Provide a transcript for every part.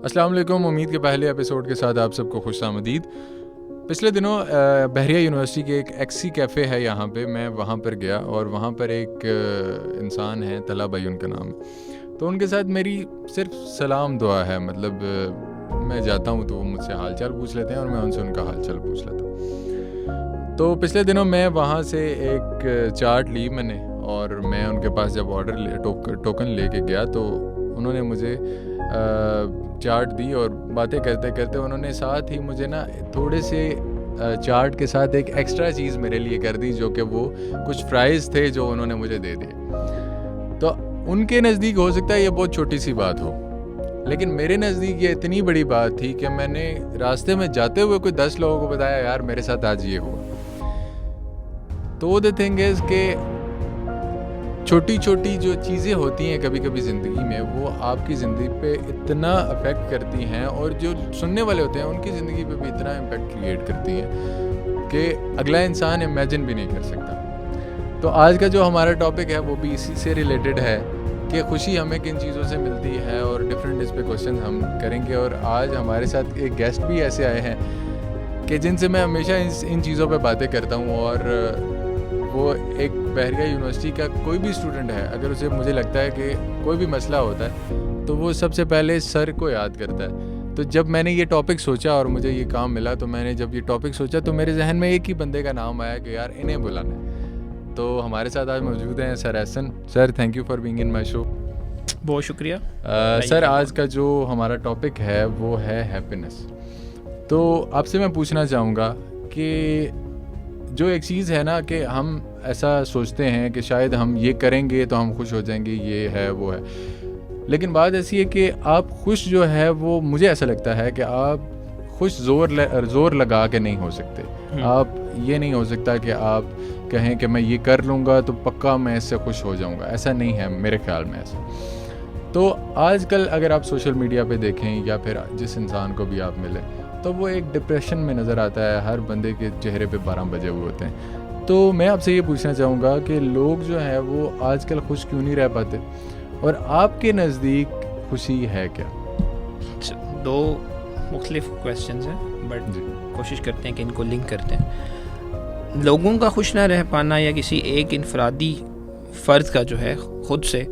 अस्सलाम वालेकुम। उम्मीद के पहले एपिसोड के साथ आप सबको खुश आमदीद। पिछले दिनों बहरिया यूनिवर्सिटी के एक एक्सी कैफ़े है यहाँ पे, मैं वहाँ पर गया और वहाँ पर एक इंसान है, तला भाई उनका नाम है। तो उनके साथ मेरी सिर्फ सलाम दुआ है, मतलब मैं जाता हूँ तो वो मुझसे हाल चाल पूछ लेते हैं और मैं उनसे उनका हाल चाल पूछ लेता हूँ। तो पिछले दिनों मैं वहाँ से एक चाट ली मैंने, और मैं उनके पास जब टोकन लेके गया तो उन्होंने मुझे चाट दी और बातें करते करते उन्होंने साथ ही मुझे ना थोड़े से चाट के साथ एक एक्स्ट्रा चीज़ मेरे लिए कर दी, जो कि वो कुछ फ्राइज़ थे जो उन्होंने मुझे दे दिए। तो उनके नज़दीक हो सकता है ये बहुत छोटी सी बात हो, लेकिन मेरे नज़दीक ये इतनी बड़ी बात थी कि मैंने रास्ते में जाते हुए कोई 10 लोगों को बताया, यार मेरे साथ आज ये हुआ। तो द थिंग इज़ कि छोटी छोटी जो चीज़ें होती हैं कभी कभी ज़िंदगी में, वो आपकी ज़िंदगी पे इतना अफेक्ट करती हैं और जो सुनने वाले होते हैं उनकी ज़िंदगी पे भी इतना इम्पेक्ट क्रिएट करती हैं कि अगला इंसान इमेजिन भी नहीं कर सकता। तो आज का जो हमारा टॉपिक है वो भी इसी से रिलेटेड है कि खुशी हमें किन चीज़ों से मिलती है, और डिफरेंट इस पे क्वेश्चन हम करेंगे। और आज हमारे साथ एक गेस्ट भी ऐसे आए हैं कि जिनसे मैं हमेशा इन चीज़ों पे बातें करता हूँ, और वो एक बहरिया यूनिवर्सिटी का कोई भी स्टूडेंट है, अगर उसे मुझे लगता है कि कोई भी मसला होता है तो वो सबसे पहले सर को याद करता है। तो जब मैंने ये टॉपिक सोचा और मुझे ये काम मिला, तो मैंने जब ये टॉपिक सोचा तो मेरे जहन में एक ही बंदे का नाम आया कि यार इन्हें बुलाना है। तो हमारे साथ आज मौजूद हैं sir Ehsan. Sir, thank you for being in my show. बहुत शुक्रिया। सर, आज का जो हमारा टॉपिक है वो है हैप्पीनेस। तो आपसे मैं पूछना चाहूँगा कि जो एक चीज़ है ना कि हम ऐसा सोचते हैं कि शायद हम ये करेंगे तो हम खुश हो जाएंगे, ये है वो है, लेकिन बात ऐसी है कि आप खुश जो है वो, मुझे ऐसा लगता है कि आप खुश ज़ोर लगा के नहीं हो सकते। आप ये नहीं हो सकता कि आप कहें कि मैं ये कर लूँगा तो पक्का मैं इससे खुश हो जाऊँगा, ऐसा नहीं है मेरे ख्याल में ऐसा। तो आजकल अगर आप सोशल मीडिया पे देखें या फिर जिस इंसान को भी आप मिलें, तो वो एक डिप्रेशन में नज़र आता है, हर बंदे के चेहरे पे 12 बजे हुए होते हैं। तो मैं आपसे ये पूछना चाहूँगा कि लोग जो है वो आजकल खुश क्यों नहीं रह पाते, और आपके नज़दीक खुशी है क्या? दो मुख्तलिफ क्वेश्चंस हैं, बट कोशिश करते हैं कि इनको लिंक करते हैं। लोगों का खुश ना रह पाना या किसी एक इनफरादी फ़र्द का जो है ख़ुद से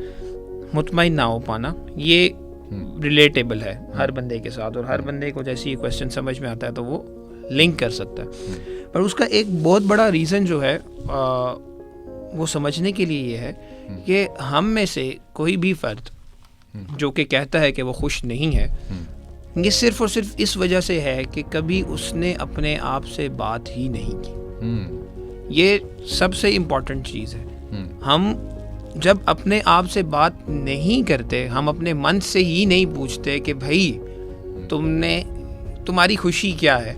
मुतमईन ना हो पाना, ये रिलेटेबल है हर बंदे के साथ, और हर बंदे को जैसे ये क्वेश्चन समझ में आता है तो वो लिंक कर सकता है। पर उसका एक बहुत बड़ा रीज़न जो है वो समझने के लिए ये है कि हम में से कोई भी फ़र्द जो कि कहता है कि वो खुश नहीं है, ये सिर्फ़ और सिर्फ इस वजह से है कि कभी उसने अपने आप से बात ही नहीं की। ये सबसे इम्पॉर्टेंट चीज़ है। हम जब अपने आप से बात नहीं करते, हम अपने मन से ही नहीं पूछते कि भाई तुम्हारी खुशी क्या है।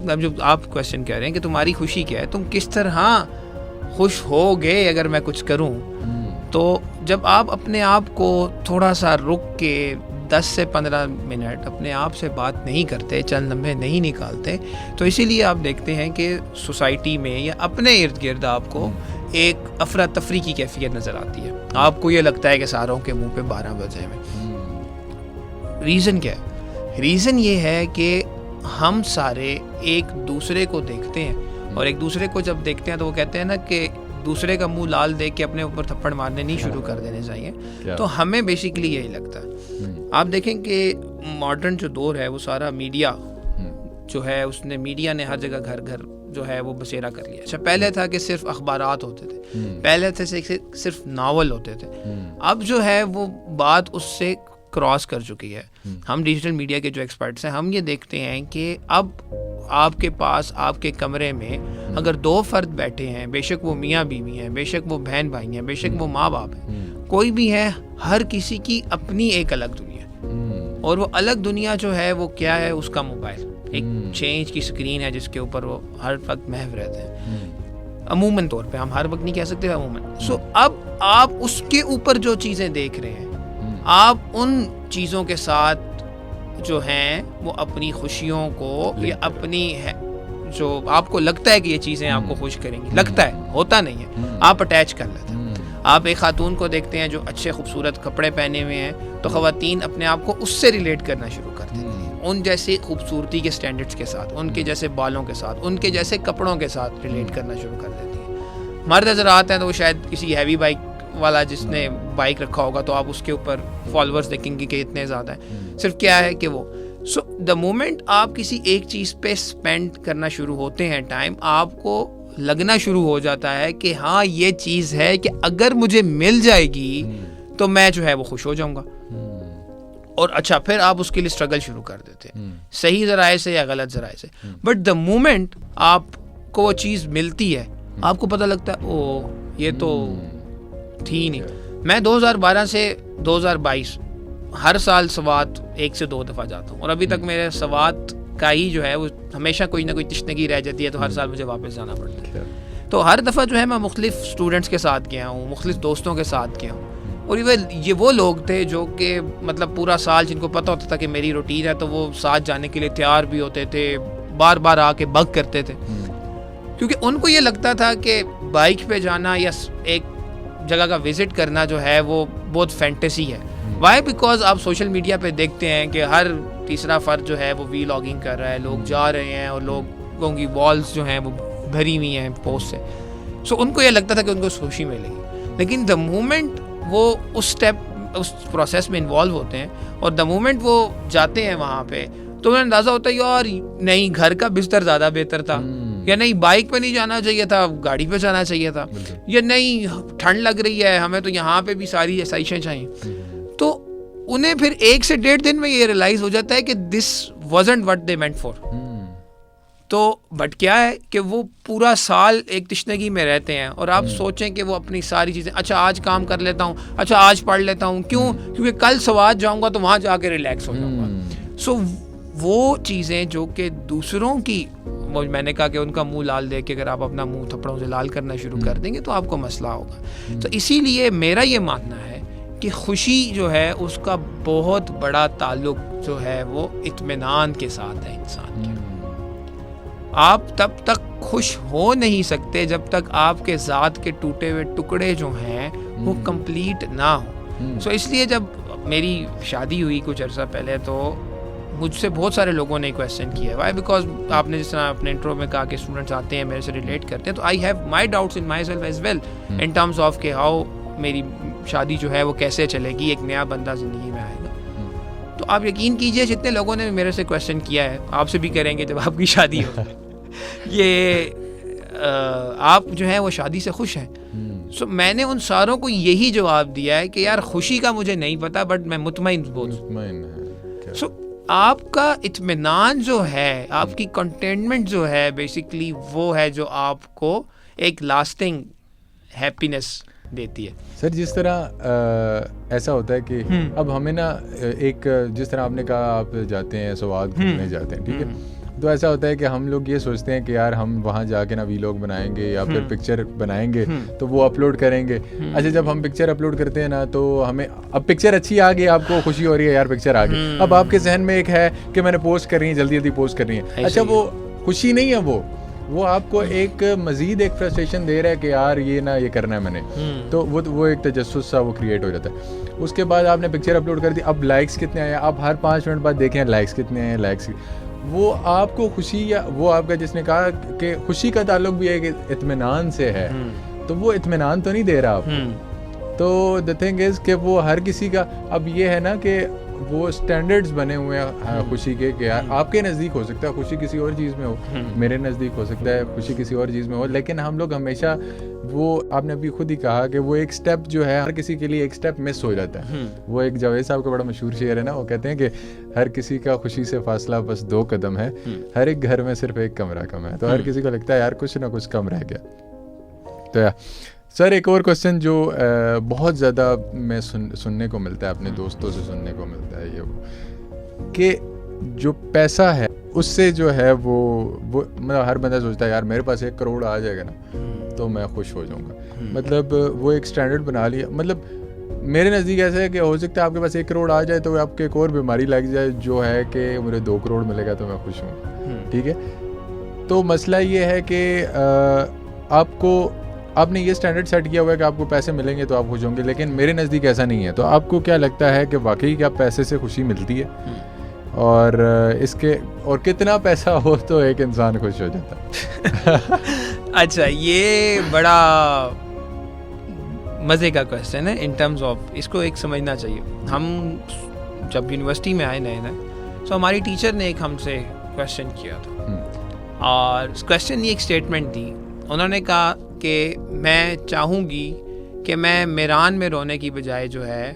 अब जो आप क्वेश्चन कह रहे हैं कि तुम्हारी खुशी क्या है, तुम किस तरह खुश होगे अगर मैं कुछ करूं, तो जब आप अपने आप को थोड़ा सा रुक के 10 से 15 मिनट अपने आप से बात नहीं करते, चंद लम्हे नहीं निकालते, तो इसीलिए आप देखते हैं कि सोसाइटी में या अपने इर्द गिर्द आपको एक अफरा तफरी की कैफियत नज़र आती है। आपको ये लगता है कि सारों के मुंह पे 12 बजे में। रीज़न क्या है? रीज़न ये है कि हम सारे एक दूसरे को देखते हैं, और एक दूसरे को जब देखते हैं तो वो कहते हैं ना कि दूसरे का मुंह लाल देख के अपने ऊपर थप्पड़ मारने नहीं शुरू कर देने चाहिए। तो हमें बेसिकली यही लगता है। आप देखें कि मॉडर्न जो दौर है वो सारा मीडिया जो है, उसने मीडिया ने हर जगह घर घर जो है वो बसेरा कर लिया। अच्छा, पहले था कि सिर्फ अखबारात होते थे, पहले थे सिर्फ नावल होते थे। अब जो है वो बात उससे क्रॉस कर चुकी है। हम डिजिटल मीडिया के जो एक्सपर्ट्स हैं, हम ये देखते हैं कि अब आपके पास आपके कमरे में अगर 2 फ़र्द बैठे हैं, बेशक वो मियाँ बीवी हैं, बेशक वो बहन भाई हैं, बेशक वो माँ बाप हैं, कोई भी है, हर किसी की अपनी एक अलग दुनिया, और वो अलग दुनिया जो है वो क्या है, उसका मोबाइल एक चेंज की स्क्रीन है जिसके ऊपर वो हर वक्त महव रहते हैं। अमूमन तौर पे, हम हर वक्त नहीं कह सकते अमूमन। सो अब आप उसके ऊपर जो चीज़ें देख रहे हैं, आप उन चीज़ों के साथ जो हैं वो अपनी खुशियों को या अपनी है जो आपको लगता है कि ये चीज़ें आपको खुश करेंगी, लगता है, होता नहीं है, आप अटैच कर लेते हैं। आप एक खातून को देखते हैं जो अच्छे खूबसूरत कपड़े पहने हुए हैं, तो ख़वातीन अपने आप को उससे रिलेट करना शुरू कर देती है, उन जैसे खूबसूरती के स्टैंडर्ड्स के साथ, उनके जैसे बालों के साथ, उनके जैसे कपड़ों के साथ रिलेट करना शुरू कर देती है। मर्द नजर आते हैं तो वो शायद किसी हैवी बाइक वाला जिसने बाइक रखा होगा तो आप उसके ऊपर फॉलोअर्स देखेंगे कि इतने ज़्यादा हैं। सिर्फ क्या है कि वो द मोमेंट आप किसी एक चीज़ पे स्पेंड करना शुरू होते हैं टाइम, आपको लगना शुरू हो जाता है कि हाँ ये चीज़ है कि अगर मुझे मिल जाएगी तो मैं जो है वो खुश हो जाऊंगा। और अच्छा फिर आप उसके लिए स्ट्रगल शुरू कर देते हैं, सही ज़राए से या गलत ज़राए से। बट द मोमेंट आपको वो चीज़ मिलती है आपको पता लगता है ओ ये तो थी नहीं। मैं 2012 से 2022 हर साल सवात 1 से 2 दफ़ा जाता हूँ और अभी तक मेरे सवात का ही जो है वो हमेशा कोई ना कोई तशनगी रह जाती है, तो हर साल मुझे वापस जाना पड़ता है। तो हर दफ़ा जो है मैं मुख्तलिफ स्टूडेंट्स के साथ गया हूँ, मुख्तलिफ दोस्तों के साथ गया हूँ, और ये वो लोग थे जो कि मतलब पूरा साल जिनको पता होता था कि मेरी रूटीन है तो वो साथ जाने के लिए तैयार भी होते थे, बार बार आके बग करते थे, क्योंकि उनको ये लगता था कि बाइक पे जाना या एक जगह का विजिट करना जो है वो बहुत फैंटेसी है। वाई? बिकॉज आप सोशल मीडिया पे देखते हैं कि हर तीसरा फर्द जो है वो वीलॉगिंग कर रहा है, लोग जा रहे हैं और लोगों की वॉल्स जो हैं वो भरी हुई हैं पोस्ट से। सो उनको ये लगता था कि उनको खुशी मिलेगी, लेकिन द मोमेंट वो उस प्रोसेस में इन्वॉल्व होते हैं और द मोमेंट वो जाते हैं वहाँ पे तो उन्हें अंदाज़ा होता है यार नहीं घर का बिस्तर ज़्यादा बेहतर था, या नहीं बाइक पे नहीं जाना चाहिए था, गाड़ी पे जाना चाहिए था, या नहीं ठंड लग रही है हमें तो यहाँ पे भी सारी आसाइशें चाहिए। तो उन्हें फिर 1 से 1.5 दिन में ये रियलाइज हो जाता है कि this wasn't what they meant for. तो बट क्या है कि वो पूरा साल एक तशनगी में रहते हैं और आप सोचें कि वो अपनी सारी चीज़ें, अच्छा आज काम कर लेता हूँ, अच्छा आज पढ़ लेता हूँ, क्यों? क्योंकि कल सवात जाऊँगा तो वहाँ जाके रिलैक्स हो जाऊँगा। सो वो चीज़ें जो कि दूसरों की, मैंने कहा कि उनका मुंह लाल देख के अगर आप अपना मुंह थप्पड़ों से लाल करना शुरू कर देंगे तो आपको मसला होगा। तो इसीलिए मेरा ये मानना है कि खुशी जो है उसका बहुत बड़ा ताल्लुक जो है वो इत्मीनान के साथ है इंसान के। आप तब तक खुश हो नहीं सकते जब तक आपके ज़ात के टूटे हुए टुकड़े जो हैं वो कंप्लीट ना हो। सो इसलिए जब मेरी शादी हुई कुछ अर्सा पहले तो मुझसे बहुत सारे लोगों ने क्वेश्चन किया। वाई? बिकॉज आपने जिस तरह अपने इंट्रो में कहा कि स्टूडेंट्स आते हैं मेरे से रिलेट करते हैं, तो I have my doubts in myself as well in terms of के हाउ मेरी शादी जो है वो कैसे चलेगी, एक नया बंदा ज़िंदगी में आएगा। तो आप यकीन कीजिए जितने लोगों ने मेरे से क्वेश्चन किया है आपसे भी करेंगे जब आपकी शादी हो ये आप जो है वो शादी से खुश हैं। सो मैंने उन सारों को यही जवाब दिया है कि यार खुशी का मुझे नहीं पता बट मैं मुतमईन बहुत। सो आपका इत्मीनान जो है, आपकी कंटेंटमेंट जो है बेसिकली वो है जो आपको एक लास्टिंग हैप्पीनेस देती है। सर जिस तरह ऐसा होता है कि अब हमें ना एक जिस तरह आपने कहा आप जाते हैं सवाद घूमने जाते हैं, ठीक है, तो ऐसा होता है कि हम लोग ये सोचते हैं कि यार हम वहाँ जाके ना वीलॉग बनाएंगे या फिर पिक्चर बनाएंगे तो वो अपलोड करेंगे। अच्छा जब हम पिक्चर अपलोड करते हैं ना तो हमें अब पिक्चर अच्छी आ गई, आपको खुशी हो रही है यार पिक्चर आ गई, अब आपके जहन में एक है कि मैंने पोस्ट करनी है, जल्दी जल्दी पोस्ट करनी है। अच्छा वो खुशी नहीं है, वो आपको एक मजीद एक फ्रस्ट्रेशन दे रहा है कि यार ये ना ये करना है मैंने, तो वो एक तजस्सुस सा वो क्रिएट हो जाता है। उसके बाद आपने पिक्चर अपलोड कर दी, अब लाइक्स कितने आए, आप हर 5 मिनट बाद देखें लाइक्स कितने हैं, लाइक्स वो आपको खुशी या वो आपका जिसने कहा कि खुशी का ताल्लुक भी एक इत्मीनान से है, तो वो इत्मीनान तो नहीं दे रहा आपको। तो द थिंग इज कि वो हर किसी का अब ये है ना कि वो स्टैंडर्ड्स बने हुए हैं खुशी के कि यार आपके नज़दीक हो सकता है खुशी किसी और चीज़ में हो, मेरे नज़दीक हो सकता है खुशी किसी और चीज़ में हो, लेकिन हम लोग हमेशा वो आपने अभी खुद ही कहा कि वो एक स्टेप जो है हर किसी के लिए एक स्टेप मिस हो जाता है। वो एक जावेद साहब का बड़ा मशहूर शेर है ना, वो कहते हैं कि हर किसी का खुशी से फासला बस 2 कदम है, हर एक घर में सिर्फ एक कमरा कम है। तो हर किसी को लगता है यार कुछ ना कुछ कम रह गया। तो यार सर एक और क्वेश्चन जो बहुत ज़्यादा मैं सुनने को मिलता है, अपने दोस्तों से सुनने को मिलता है, ये वो कि जो पैसा है उससे जो है वो मतलब हर बंदा सोचता है यार मेरे पास 1 करोड़ आ जाएगा ना तो मैं खुश हो जाऊंगा। मतलब वो एक स्टैंडर्ड बना लिया। मतलब मेरे नज़दीक ऐसा है कि हो सकता है आपके पास 1 करोड़ आ जाए तो आपको एक और बीमारी लग जाए जो है कि मुझे 2 करोड़ मिलेगा तो मैं खुश हूँ, ठीक है। तो मसला ये है कि आपने ये स्टैंडर्ड सेट किया हुआ है कि आपको पैसे मिलेंगे तो आप खुश होंगे, लेकिन मेरे नज़दीक ऐसा नहीं है। तो आपको क्या लगता है कि वाकई क्या पैसे से खुशी मिलती है और इसके और कितना पैसा हो तो एक इंसान खुश हो जाता? अच्छा, ये बड़ा मज़े का क्वेश्चन है इन टर्म्स ऑफ, इसको एक समझना चाहिए। हम जब यूनिवर्सिटी में आए नए नए, तो हमारी टीचर ने एक हमसे क्वेश्चन किया था, और क्वेश्चन ये एक स्टेटमेंट दी। उन्होंने कहा कि मैं चाहूँगी कि मैं मेरान में रोने की बजाय जो है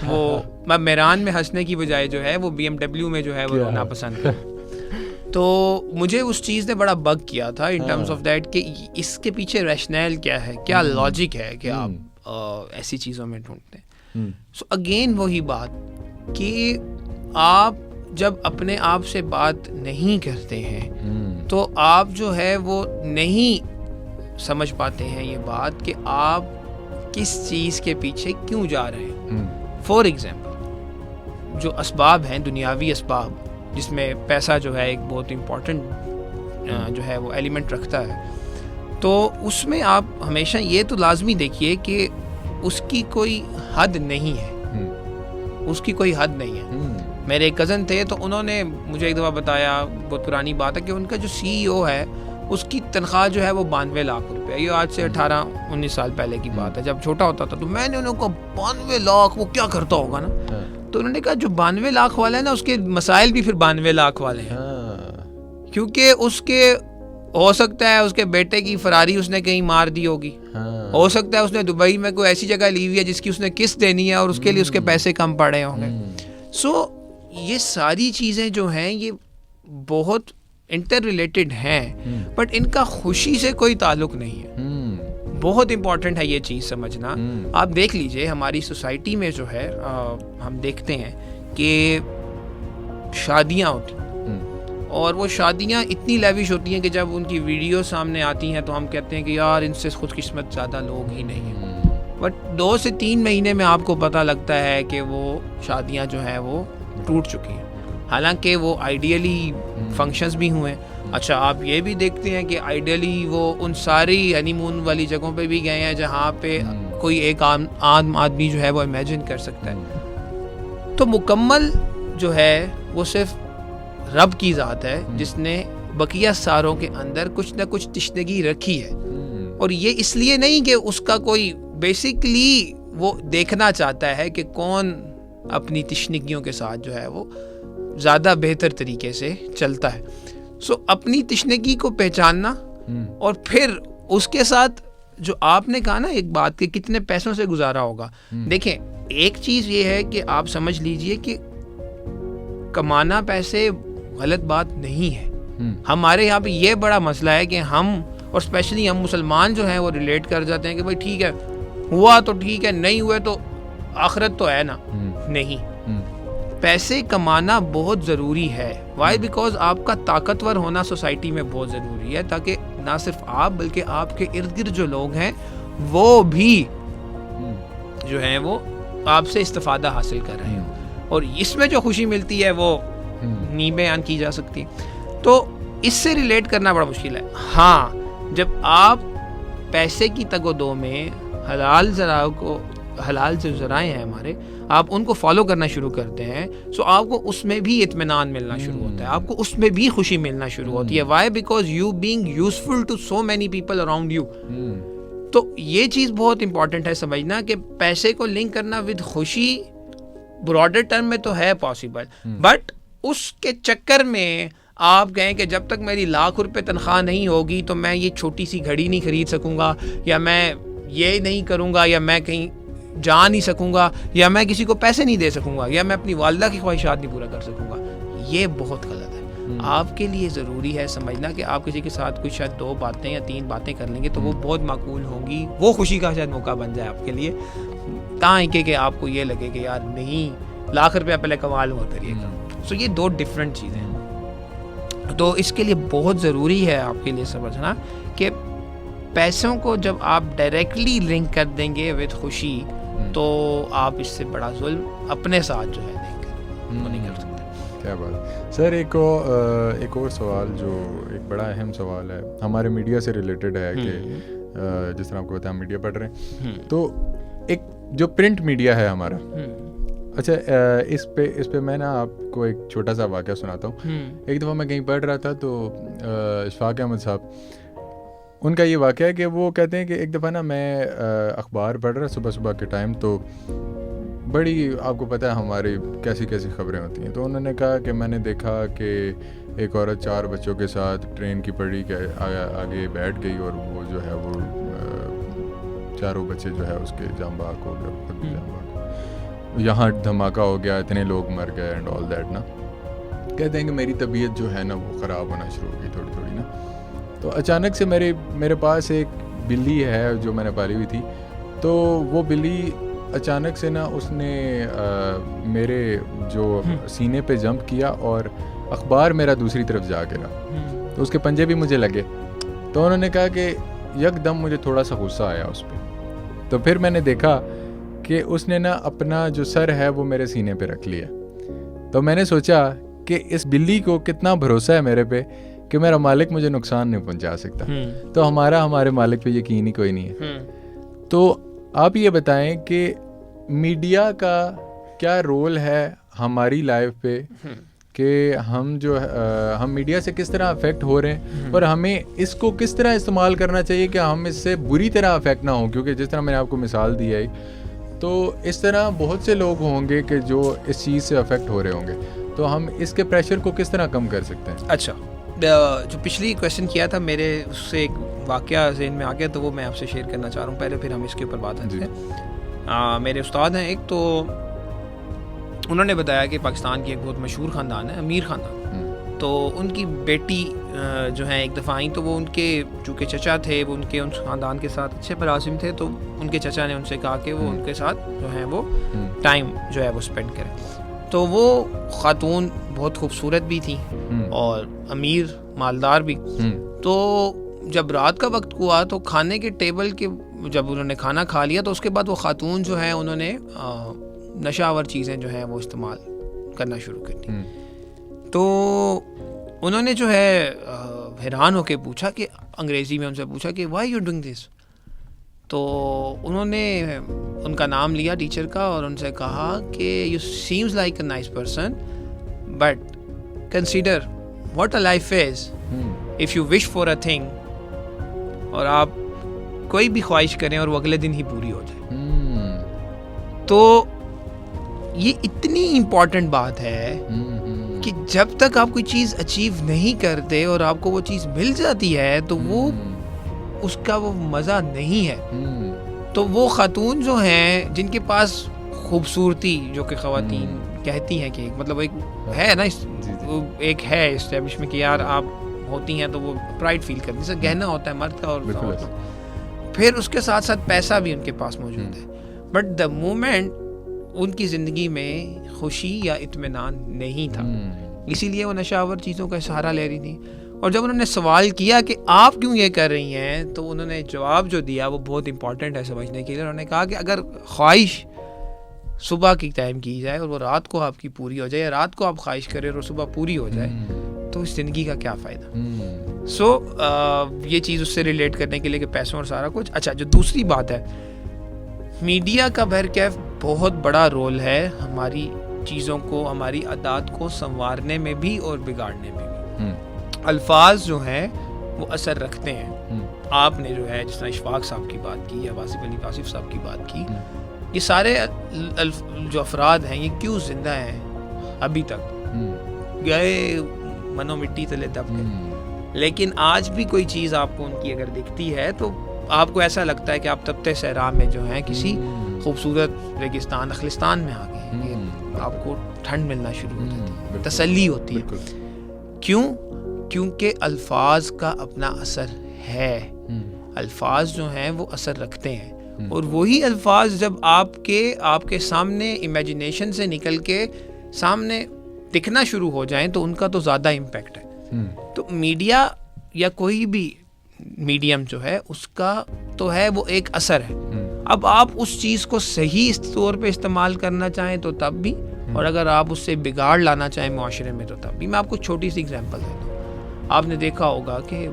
वो मैं मेरान में हंसने की बजाय जो है वो BMW में जो है वो रोना पसंद करूँ। तो मुझे उस चीज़ ने बड़ा बग किया था इन टर्म्स ऑफ दैट कि इसके पीछे रैशनल क्या है, क्या लॉजिक है कि आप ऐसी चीज़ों में ढूंढते हैं। सो अगेन वही बात कि आप जब अपने आप से बात नहीं करते हैं तो आप जो है वो नहीं समझ पाते हैं ये बात कि आप किस चीज़ के पीछे क्यों जा रहे हैं। फॉर एग्जाम्पल, जो असबाब हैं, दुनियावी असबाब, जिसमें पैसा जो है एक बहुत इम्पोर्टेंट जो है वो एलिमेंट रखता है, तो उसमें आप हमेशा ये तो लाजमी देखिए कि उसकी कोई हद नहीं है, उसकी कोई हद नहीं है। मेरे एक कज़न थे, तो उन्होंने मुझे एक दफ़ा बताया, बहुत पुरानी बात है, कि उनका जो CEO है उसकी तनख्वाह जो है वो 92 लाख रुपए। ये आज से 18-19 साल पहले की बात है, जब छोटा होता था। तो मैंने उनको 92 लाख, वो क्या करता होगा ना। तो उन्होंने कहा जो 92 लाख वाला है ना, उसके मसाइल भी फिर 92 लाख वाले हैं। क्योंकि उसके हो सकता है उसके बेटे की फरारी उसने कहीं मार दी होगी, हो सकता है उसने दुबई में कोई ऐसी जगह ली हुई है जिसकी उसने किस्त देनी है और उसके लिए उसके पैसे कम पड़े होंगे। सो ये सारी चीज़ें जो हैं ये बहुत इंटर रिलेटेड हैं, बट इनका खुशी से कोई ताल्लुक नहीं है। बहुत इंपॉर्टेंट है ये चीज़ समझना। आप देख लीजिए हमारी सोसाइटी में जो है हम देखते हैं कि शादियाँ होती, और वो शादियाँ इतनी लेविश होती हैं कि जब उनकी वीडियो सामने आती हैं तो हम कहते हैं कि यार इनसे खुशकिस्मत ज़्यादा लोग ही नहीं हैं। बट 2 से 3 महीने में आपको पता लगता है कि वो शादियाँ जो हैं वो टूट चुकी हैं, हालांकि वो आइडियली फंक्शंस भी हुए। अच्छा, आप ये भी देखते हैं कि आइडियली वो उन सारी हनीमून वाली जगहों पे भी गए हैं जहाँ पे कोई एक आम आदमी जो है वो इमेजिन कर सकता है। तो मुकम्मल जो है वो सिर्फ रब की ज़ात है जिसने बकिया सारों के अंदर कुछ ना कुछ तिश्नगी रखी है। और ये इसलिए नहीं कि उसका कोई बेसिकली वो देखना चाहता है कि कौन अपनी तिश्नगियों के साथ जो है वो ज़्यादा बेहतर तरीके से चलता है। सो अपनी तिश्नगी को पहचानना, और फिर उसके साथ जो आपने कहा ना एक बात कि कितने पैसों से गुजारा होगा। देखें, एक चीज़ ये है कि आप समझ लीजिए कि कमाना पैसे गलत बात नहीं है। हमारे यहाँ पे ये बड़ा मसला है कि हम, और स्पेशली हम मुसलमान जो हैं वो रिलेट कर जाते हैं कि भाई ठीक है, हुआ तो ठीक है, नहीं हुए तो आखिरत तो है ना। नहीं, पैसे कमाना बहुत ज़रूरी है। वाई? बिकॉज आपका ताकतवर होना सोसाइटी में बहुत ज़रूरी है, ताकि ना सिर्फ आप बल्कि आपके इर्द गिर्द जो लोग हैं वो भी जो हैं वो आपसे इस्तिफादा हासिल कर रहे हो, और इसमें जो खुशी मिलती है वो नहीं बयान की जा सकती। तो इससे रिलेट करना बड़ा मुश्किल है। हाँ, जब आप पैसे की तगोदो में हलाल जो ज़राए हैं हमारे, आप उनको फॉलो करना शुरू करते हैं, सो आपको उसमें भी इत्मीनान मिलना शुरू होता है, आपको उसमें भी खुशी मिलना शुरू होती है। Why? Because you being useful to so many people around you. तो ये चीज़ बहुत इंपॉर्टेंट है समझना कि पैसे को लिंक करना विद खुशी ब्रॉडर टर्म में तो है पॉसिबल, बट उसके चक्कर में आप कहें कि जब तक मेरी लाख रुपए तनख्वाह नहीं होगी तो मैं ये छोटी सी घड़ी नहीं खरीद सकूंगा, या मैं ये नहीं करूंगा, या मैं कहीं जा नहीं सकूंगा, या मैं किसी को पैसे नहीं दे सकूंगा, या मैं अपनी वालिदा की ख्वाहिशात नहीं पूरा कर सकूंगा, ये बहुत गलत है। आपके लिए ज़रूरी है समझना कि आप किसी के साथ कुछ शायद 2 बातें या 3 बातें कर लेंगे तो वो बहुत माकूल होंगी, वो खुशी का शायद मौका बन जाए आपके लिए, ताकि कि आपको ये लगे कि यार नहीं, लाख रुपया पहले कमा लूँगा फिर ये करूँ। सो ये 2 डिफरेंट चीज़ें हैं। तो इसके लिए बहुत ज़रूरी है आपके लिए समझना कि पैसों को जब आप डायरेक्टली लिंक कर देंगे विद खुशी, तो आप इससे बड़ा जुल्म अपने साथ जो है नहीं कर सकते। क्या बात सर। एक और सवाल जो एक बड़ा अहम सवाल है, हमारे मीडिया से रिलेटेड है कि जिस तरह आपको पता है हम मीडिया पढ़ रहे हैं, तो एक जो प्रिंट मीडिया है हमारा, अच्छा, इस पे मैं ना आपको एक छोटा सा वाक़या सुनाता हूँ। एक दफ़ा मैं कहीं पढ़ रहा था तो इशफाक अहमद साहब, उनका ये वाक़या है कि वो कहते हैं कि एक दफ़ा ना मैं अखबार पढ़ रहा सुबह सुबह के टाइम, तो बड़ी, आपको पता है हमारी कैसी कैसी ख़बरें होती हैं, तो उन्होंने कहा कि मैंने देखा कि एक औरत 4 बच्चों के साथ ट्रेन की पटरी के आगे बैठ गई और वो जो है वो चारों बच्चे जो है उसके जाम बहक हो गए, खुद भी जाम बहक हो, यहाँ धमाका हो गया, इतने लोग मर गए एंड ऑल दैट ना। कहते हैं कि मेरी तबीयत जो है ना वो ख़राब होना शुरू हो गई थोड़ी थोड़ी ना। तो अचानक से मेरे पास एक बिल्ली है जो मैंने पाली हुई थी, तो वो बिल्ली अचानक से ना उसने मेरे जो सीने पे जंप किया और अखबार मेरा दूसरी तरफ जा गिरा, तो उसके पंजे भी मुझे लगे। तो उन्होंने कहा कि यकदम मुझे थोड़ा सा गुस्सा आया उस पर, तो फिर मैंने देखा कि उसने ना अपना जो सर है वो मेरे सीने पे रख लिया। तो मैंने सोचा कि इस बिल्ली को कितना भरोसा है मेरे पे कि मेरा मालिक मुझे नुकसान नहीं पहुंचा सकता, तो हमारे मालिक पे यकीन ही कोई नहीं है। तो आप ये बताएं कि मीडिया का क्या रोल है हमारी लाइफ पे, कि हम मीडिया से किस तरह अफेक्ट हो रहे हैं और हमें इसको किस तरह इस्तेमाल करना चाहिए कि हम इससे बुरी तरह अफेक्ट ना हो, क्योंकि जिस तरह मैंने आपको मिसाल दी है, तो इस तरह बहुत से लोग होंगे कि जो इस चीज़ से अफेक्ट हो रहे होंगे, तो हम इसके प्रेशर को किस तरह कम कर सकते हैं? अच्छा, जो पिछली क्वेश्चन किया था मेरे, उससे एक वाक़या ज़हन में आ गया, तो वो मैं आपसे शेयर करना चाह रहा हूँ पहले, फिर हम इसके ऊपर बात करते हैं। मेरे उस्ताद हैं एक, तो उन्होंने बताया कि पाकिस्तान की एक बहुत मशहूर ख़ानदान है, अमीर ख़ानदान, तो उनकी बेटी जो है एक दफ़ा आई, तो वो उनके चूँकि चचा थे, वो उनके उन ख़ानदान के साथ अच्छे मरासिम थे, तो उनके चचा ने उनसे कहा कि वो उनके साथ जो है वो टाइम जो है वो स्पेंड करें। तो वो ख़ातून बहुत खूबसूरत भी थी और अमीर मालदार भी। तो जब रात का वक्त हुआ तो खाने के टेबल के जब उन्होंने खाना खा लिया, तो उसके बाद वो ख़ातून जो है उन्होंने नशावर चीज़ें जो हैं वो इस्तेमाल करना शुरू कर दी। तो उन्होंने जो है हैरान होकर पूछा कि अंग्रेज़ी में उनसे पूछा कि वाई यू डूइंग दिस। तो उन्होंने उनका नाम लिया टीचर का और उनसे कहा कि you seems like a nice person, but consider what a life is if you wish for a thing, और आप कोई भी ख्वाहिश करें और वो अगले दिन ही पूरी हो जाए। तो ये इतनी इम्पॉर्टेंट बात है कि जब तक आप कोई चीज़ अचीव नहीं करते और आपको वो चीज़ मिल जाती है, तो वो उसका वो मज़ा नहीं है। तो वो खातून जो हैं जिनके पास खूबसूरती, जो कि ख़वातीन कहती हैं कि मतलब एक है ना, एक है इस्टेब्लिशमेंट कि यार आप होती हैं तो वो प्राइड फील करती है, जैसे गहना होता है मर्द का और फिर उसके साथ साथ पैसा भी उनके पास मौजूद है, बट द मोमेंट उनकी ज़िंदगी में खुशी या इत्मीनान नहीं था, इसीलिए वो नशावर चीज़ों का सहारा ले रही थी। और जब उन्होंने सवाल किया कि आप क्यों ये कर रही हैं, तो उन्होंने जवाब जो दिया वो बहुत इंपॉर्टेंट है समझने के लिए। उन्होंने कहा कि अगर ख्वाहिश सुबह की टाइम की जाए और वो रात को आपकी पूरी हो जाए, या रात को आप ख्वाहिश करें और सुबह पूरी हो जाए, तो इस ज़िंदगी का क्या फ़ायदा। सो ये चीज़ उससे रिलेट करने के लिए कि पैसों और सारा कुछ। अच्छा, जो दूसरी बात है, मीडिया का बहरकैफ बहुत बड़ा रोल है हमारी चीज़ों को, हमारी आदत को संवारने में भी और बिगाड़ने में भी। अल्फाज जो हैं वो असर रखते हैं। आपने जो है जिस तरह इशफाक साहब की बात की या वासिफ अली वासिफ साहब की बात की, ये सारे जो अफराद हैं ये क्यों जिंदा हैं अभी तक, गए मनो मिट्टी तले दब गए, लेकिन आज भी कोई चीज़ आपको उनकी अगर दिखती है तो आपको ऐसा लगता है कि आप तबते सहरा में जो है किसी खूबसूरत रेगिस्तान अखलिस्तान में आ गए, आपको ठंड मिलना शुरू हो जाती है, तसल्ली होती है। क्यों? क्योंकि अल्फाज का अपना असर है। अल्फाज जो हैं वो असर रखते हैं, और वही अल्फाज जब आपके सामने इमेजिनेशन से निकल के सामने दिखना शुरू हो जाएं तो उनका तो ज़्यादा इम्पैक्ट है। तो मीडिया या कोई भी मीडियम जो है उसका तो है वो एक असर है। अब आप उस चीज़ को सही तौर पे इस्तेमाल करना चाहें तो तब भी, और अगर आप उससे बिगाड़ लाना चाहें मुआशरे में तो तब भी। मैं आपको छोटी सी एग्जांपल देता हूँ। आपने देखा होगा कि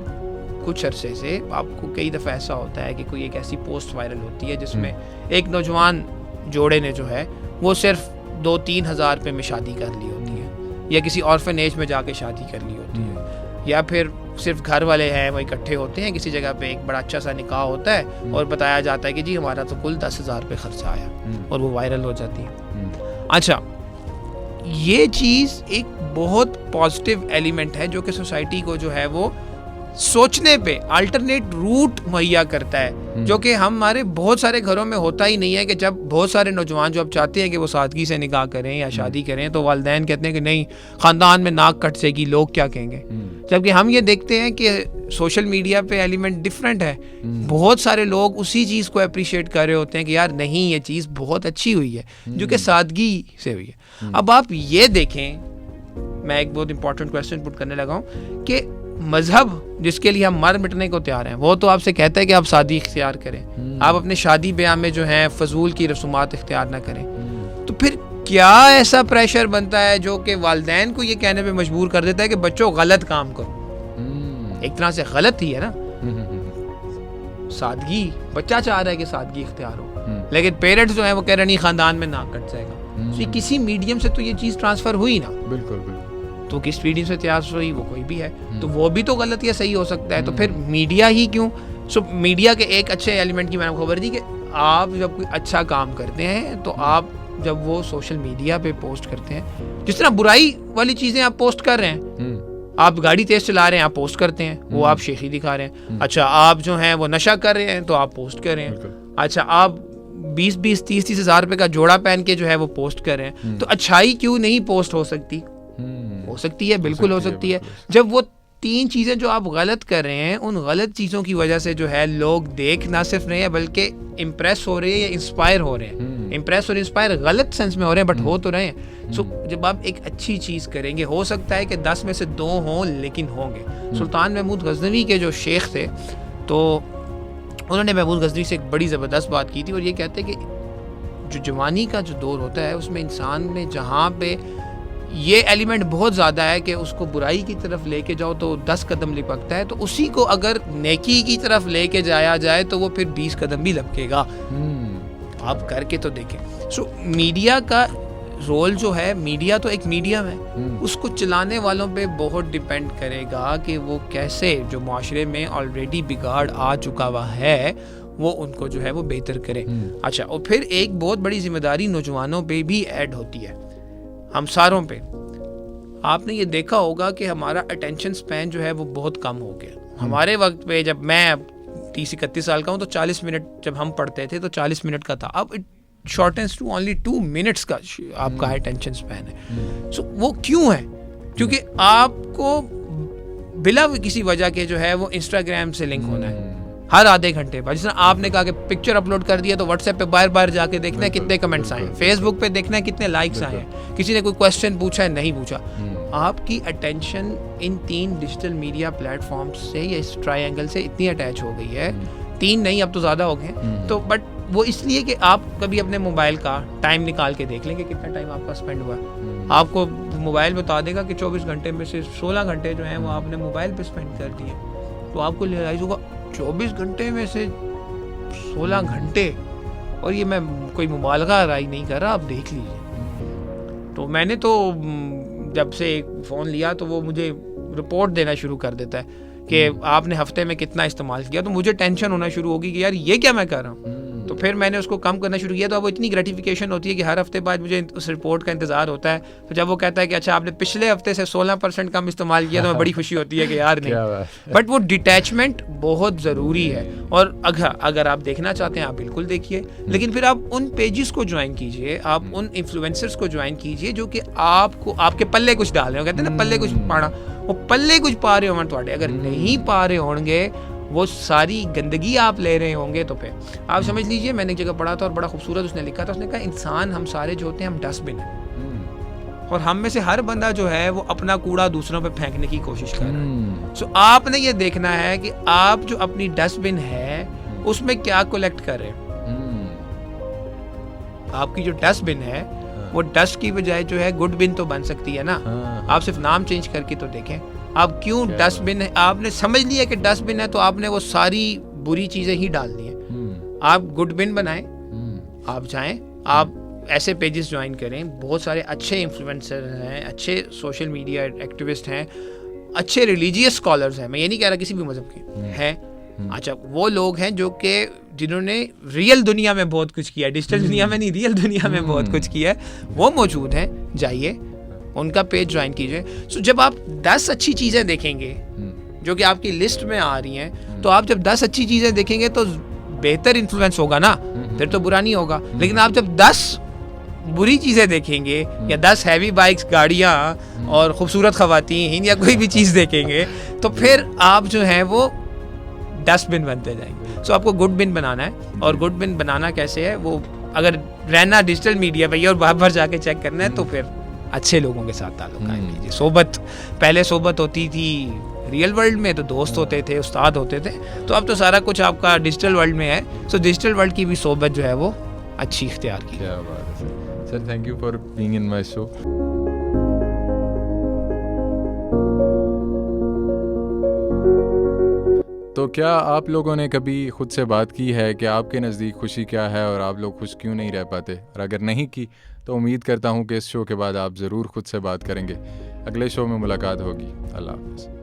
कुछ अरसे से आपको कई दफ़ा ऐसा होता है कि कोई एक ऐसी पोस्ट वायरल होती है जिसमें एक नौजवान जोड़े ने जो है वो सिर्फ 2-3 हज़ार रुपये में शादी कर ली होती है, या किसी ऑर्फनेज में जाके शादी कर ली होती है, या फिर सिर्फ घर वाले हैं वो इकट्ठे होते हैं किसी जगह पे, एक बड़ा अच्छा सा निकाह होता है और बताया जाता है कि जी हमारा तो कुल 10,000 रुपये खर्चा आया, और वो वायरल हो जाती है। अच्छा, ये चीज़ एक बहुत पॉजिटिव एलिमेंट है जो कि सोसाइटी को जो है वो सोचने पे अल्टरनेट रूट मुहैया करता है, जो कि हमारे बहुत सारे घरों में होता ही नहीं है। कि जब बहुत सारे नौजवान जो अब चाहते हैं कि वो सादगी से निकाह करें या शादी करें, तो वालिदैन कहते हैं कि नहीं, ख़ानदान में नाक कट जाएगी, लोग क्या कहेंगे। जबकि हम ये देखते हैं कि सोशल मीडिया पे एलिमेंट डिफरेंट है, बहुत सारे लोग उसी चीज़ को अप्रिशिएट कर रहे होते हैं कि यार नहीं, ये चीज़ बहुत अच्छी हुई है जो कि सादगी से हुई है। अब आप ये देखें, मैं एक बहुत इंपॉर्टेंट क्वेश्चन पुट करने लगा हूँ कि मजहब जिसके लिए हम मर मिटने को तैयार हैं, वो तो आपसे कहता है कि आप शादी इख्तियार करें, आप अपने शादी ब्याह में जो है फजूल की रसूमात इख्तियार ना करें। तो फिर क्या ऐसा प्रेशर बनता है जो कि वालिदैन को ये कहने पे मजबूर कर देता है कि बच्चों गलत काम करो। एक तरह से गलत ही है ना, सादगी, बच्चा चाह रहा है कि सादगी इख्तियार हो, लेकिन पेरेंट्स जो है वो कह रहे नहीं, खानदान में नाक कट जाएगा। तो किसी मीडियम से तो ये चीज़ ट्रांसफर हुई ना। बिल्कुल बिल्कुल। तो किस मीडियम से तैयार हुई, वो कोई भी है, तो वो भी तो गलत या सही हो सकता है। तो फिर मीडिया ही क्यों? सो मीडिया के एक अच्छे एलिमेंट की मैंने खबर दी कि आप जब कोई अच्छा काम करते हैं तो आप जब वो सोशल मीडिया पे पोस्ट करते हैं, जिस तरह बुराई वाली चीज़ें आप पोस्ट कर रहे हैं, आप गाड़ी तेज चला रहे हैं, आप पोस्ट करते हैं, वो आप शेखी दिखा रहे हैं। अच्छा, आप जो हैं वो नशा कर रहे हैं तो आप पोस्ट कर रहे हैं। अच्छा, आप 20-20, 30-30 हज़ार रुपये का जोड़ा पहन के जो है वो पोस्ट कर रहे हैं। तो अच्छाई क्यों नहीं पोस्ट हो सकती? हो सकती है, बिल्कुल हो सकती है। जब वो 3 चीज़ें जो आप गलत कर रहे हैं, उन गलत चीज़ों की वजह से जो है लोग देख ना सिर्फ रहे हैं बल्कि इम्प्रेस हो रहे हैं या इंस्पायर हो रहे हैं। इम्प्रेस और इंस्पायर गलत सेंस में हो रहे हैं, बट हो तो रहे हैं। सो जब आप एक अच्छी चीज़ करेंगे, हो सकता है कि 10 में से 2 हों, लेकिन होंगे। सुल्तान महमूद गजनवी के जो शेख थे, तो उन्होंने महमूद गजनवी से एक बड़ी ज़बरदस्त बात की थी, और ये कहते हैं कि जो जवानी का जो दौर होता है उसमें इंसान में जहाँ पे ये एलिमेंट बहुत ज़्यादा है कि उसको बुराई की तरफ लेके जाओ तो 10 कदम लिपकता है, तो उसी को अगर नेकी की तरफ लेके जाया जाए तो वो फिर 20 कदम भी लपकेगा। आप करके तो देखें। सो मीडिया का रोल जो है, मीडिया तो एक मीडियम है, उसको चलाने वालों पे बहुत डिपेंड करेगा कि वो कैसे, जो माशरे में ऑलरेडी बिगाड़ आ चुका हुआ है, वो उनको जो है वो बेहतर करे। अच्छा, और फिर एक बहुत बड़ी जिम्मेदारी नौजवानों पे भी ऐड होती है, हम सारों पे। आपने ये देखा होगा कि हमारा अटेंशन स्पैन जो है वो बहुत कम हो गया। हमारे वक्त पे, जब मैं 30-31 साल का हूँ, तो 40 मिनट जब हम पढ़ते थे तो 40 मिनट का था। अब इट शॉर्टन्स टू ओनली 2 मिनट्स का आपका अटेंशन स्पैन है। सो वो क्यों है? क्योंकि आपको बिला किसी वजह के जो है वो इंस्टाग्राम से लिंक होना है हर आधे घंटे बाद। जिस तरह आपने कहा कि पिक्चर अपलोड कर दिया तो व्हाट्सएप पे बार बार जाके देखना है कितने कमेंट्स आए, फेसबुक पे देखना है कितने लाइक्स आए हैं, किसी ने कोई क्वेश्चन पूछा है नहीं पूछा। आपकी attention in 3 digital media platforms से या इस ट्रायंगल से इतनी अटैच हो गई है, 3 नहीं अब तो ज़्यादा हो गए, तो बट वो इसलिए कि आप कभी अपने मोबाइल का टाइम निकाल के देख लेंगे कितना टाइम आपका स्पेंड हुआ। आपको मोबाइल बता देगा कि 24 घंटे में से 16 घंटे जो हैं वो आपने मोबाइल पे स्पेंड कर दिए, तो आपको रियलाइज होगा 24 घंटे में से 16 घंटे, और ये मैं कोई मुबालगा राय नहीं कर रहा, आप देख लीजिए। तो मैंने तो जब से फ़ोन लिया तो वो मुझे रिपोर्ट देना शुरू कर देता है कि आपने हफ्ते में कितना इस्तेमाल किया, तो मुझे टेंशन होना शुरू होगी कि यार ये क्या मैं कर रहा हूँ। तो फिर मैंने उसको कम करना शुरू किया, तो अब इतनी ग्रेटिफिकेशन होती है कि हर हफ्ते बाद मुझे उस रिपोर्ट का इंतजार होता है। तो जब वो कहता है कि अच्छा आपने पिछले हफ्ते से 16% कम इस्तेमाल किया, तो मैं बड़ी खुशी होती है कि यार नहीं। बट वो डिटैचमेंट बहुत ज़रूरी है, और अगर आप देखना चाहते हैं आप बिल्कुल देखिए, लेकिन फिर आप उन पेजेस को ज्वाइन कीजिए, आप उन इन्फ्लुएंसर्स को ज्वाइन कीजिए जो कि आपको आपके पल्ले कुछ डाल रहे हो। कहते हैं ना पल्ले कुछ पाना, वो पल्ले कुछ पा रहे होंगे थोड़े। अगर नहीं पा रहे होंगे, वो सारी गंदगी आप ले रहे होंगे, तो फिर आप समझ लीजिए। मैंने एक जगह पढ़ा था और बड़ा खूबसूरत उसने लिखा था, उसने कहा इंसान हम सारे जो होते हैं हम डस्टबिन हैं, और हम में से हर बंदा जो है वो अपना कूड़ा दूसरों पे फेंकने की कोशिश कर रहा है। सो आपने ये देखना है कि आप जो अपनी डस्टबिन है उसमें क्या कलेक्ट कर रहे हैं। आपकी जो डस्टबिन है वो डस्ट की बजाय जो है गुड बिन तो बन सकती है ना। आप सिर्फ नाम चेंज करके तो देखें। आप क्यों डस्टबिन है, आपने समझ लिया कि डस्टबिन है तो आपने वो सारी बुरी चीजें ही डाल दी हैं। आप गुड बिन बनाएं, आप जाएं, आप ऐसे पेजेस ज्वाइन करें, बहुत सारे अच्छे इन्फ्लुएंसर हैं, अच्छे सोशल मीडिया एक्टिविस्ट हैं, अच्छे रिलीजियस स्कॉलर्स हैं, मैं ये नहीं कह रहा किसी भी मज़हब के हैं, अच्छा वो लोग हैं जो कि जिन्होंने रियल दुनिया में बहुत कुछ किया है, डिजिटल दुनिया में नहीं, रियल दुनिया में बहुत कुछ किया है, वो मौजूद हैं, जाइए उनका पेज ज्वाइन कीजिए। सो जब आप 10 अच्छी चीज़ें देखेंगे जो कि आपकी लिस्ट में आ रही हैं, तो आप जब 10 अच्छी चीज़ें देखेंगे तो बेहतर इन्फ्लुएंस होगा ना, फिर तो बुरा नहीं होगा। लेकिन आप जब 10 बुरी चीज़ें देखेंगे या 10 हैवी बाइक्स, गाड़ियाँ और ख़ूबसूरत ख़वातीन या कोई भी चीज़ देखेंगे, तो फिर आप जो है वो डस्टबिन बनते जाएंगे। सो आपको गुड बिन बनाना है, और गुड बिन बनाना कैसे है, वो अगर रहना डिजिटल मीडिया पे और बार बार जाके चेक करना है, तो फिर अच्छे लोगों के साथ ताल्लुक कायम कीजिए। सोबत, पहले सोबत होती थी रियल वर्ल्ड में, तो दोस्त होते थे, उस्ताद होते थे, तो अब तो सारा कुछ आपका डिजिटल वर्ल्ड में है। सो डिजिटल वर्ल्ड की भी सोबत जो है वो अच्छी इख्तियार की। क्या बात है sir, thank you for being in my show. तो क्या आप लोगों ने कभी खुद से बात की है कि आपके नज़दीक खुशी क्या है और आप लोग खुश क्यों नहीं रह पाते? और अगर नहीं की तो उम्मीद करता हूँ कि इस शो के बाद आप ज़रूर खुद से बात करेंगे। अगले शो में मुलाकात होगी। अल्लाह हाफ़िज़।